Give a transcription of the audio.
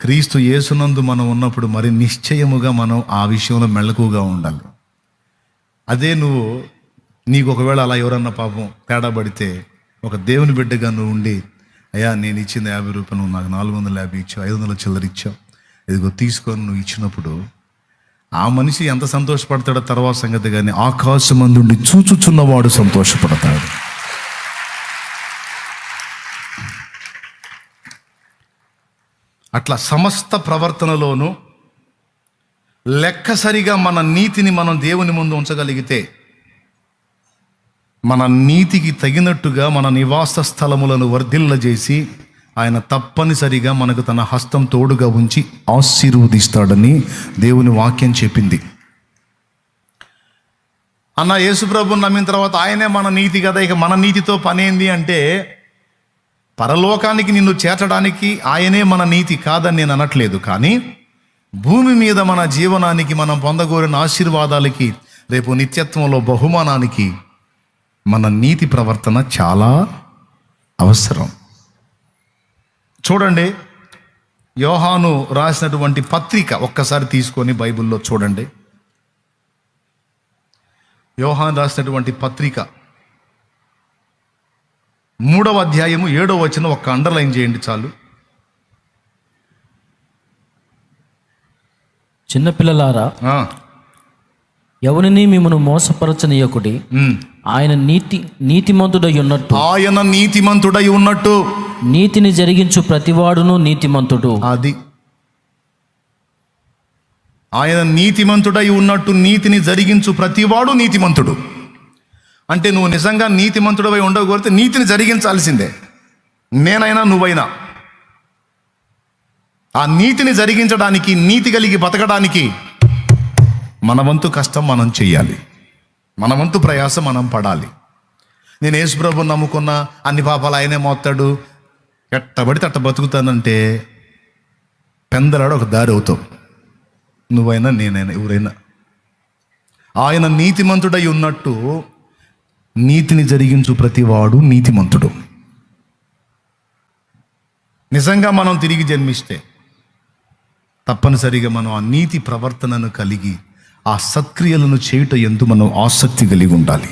క్రీస్తు యేసునందు మనం ఉన్నప్పుడు మరి నిశ్చయముగా మనం ఆ విషయంలో మెళకువగా ఉండాలి. అదే నీకు ఒకవేళ అలా ఎవరన్నా పాపం తేడా పడితే, ఒక దేవుని బిడ్డగా నువ్వు ఉండి, అయ్యా నేను ఇచ్చింది 50 రూపాయలు, నువ్వు నాకు 450 ఇచ్చావు, 500 చిల్లర ఇచ్చావు, ఇదిగో తీసుకొని నువ్వు ఇచ్చినప్పుడు ఆ మనిషి ఎంత సంతోషపడతాడో తర్వాత సంగతి, కానీ ఆకాశమందుండి చూచుచున్నవాడు సంతోషపడతాడు. అట్లా సమస్త ప్రవర్తనలోనూ లెక్కసరిగా మన నీతిని మనం దేవుని ముందు ఉంచగలిగితే, మన నీతికి తగినట్టుగా మన నివాస స్థలములను వర్ధిల్లజేసి ఆయన తప్పనిసరిగా మనకు తన హస్తం తోడుగా ఉంచి ఆశీర్వదిస్తాడని దేవుని వాక్యం చెప్పింది. అన్న యేసుప్రభుని నమ్మిన తర్వాత ఆయనే మన నీతి కదా, ఇక మన నీతితో పనేంది అంటే, పరలోకానికి నిన్ను చేర్చడానికి ఆయనే మన నీతి కాదని నేను అనట్లేదు. కానీ భూమి మీద మన జీవనానికి, మనం పొందగోరిన ఆశీర్వాదాలకి, రేపు నిత్యత్వంలో బహుమానానికి మన నీతి ప్రవర్తన చాలా అవసరం. చూడండి, యోహాను రాసినటువంటి పత్రిక ఒక్కసారి తీసుకొని బైబిల్లో చూడండి. యోహాను రాసినటువంటి పత్రిక 3వ అధ్యాయము 7వ వచనం ఒక్క అండర్లైన్ చేయండి చాలు. చిన్నపిల్లలారా, ఎవరిని మిమ్మను మోసపరచనీయకుడి. ఆయన నీతిమంతుడై ఉన్నట్టు నీతిని జరిగించు ప్రతివాడును నీతిమంతుడు. అది ఆయన నీతిమంతుడై ఉన్నట్టు నీతిని జరిగించు ప్రతివాడు నీతిమంతుడు. అంటే నువ్వు నిజంగా నీతిమంతుడవై ఉండకూడదు, నీతిని జరిగించాల్సిందే. నేనైనా నువ్వైనా ఆ నీతిని జరిగించడానికి, నీతి కలిగి బతకడానికి మన వంతు కష్టం మనం చెయ్యాలి, మన వంతు ప్రయాసం మనం పడాలి. నేను యేసుప్రభుని నమ్ముకున్న అన్ని పాపాలు ఆయనే మోస్తాడు, ఎట్టబడితే అట్ట బతుకుతానంటే పెందలాడు ఒక దారి అవుతావు, నువ్వైనా నేనైనా ఎవరైనా. ఆయన నీతిమంతుడై ఉన్నట్టు నీతిని జరిగించు ప్రతివాడు నీతిమంతుడు. నిజంగా మనం తిరిగి జన్మిస్తే తప్పనిసరిగా మనం ఆ నీతి ప్రవర్తనను కలిగి ఆ సత్క్రియలను చేయుట యందు మనం ఆసక్తి కలిగి ఉండాలి.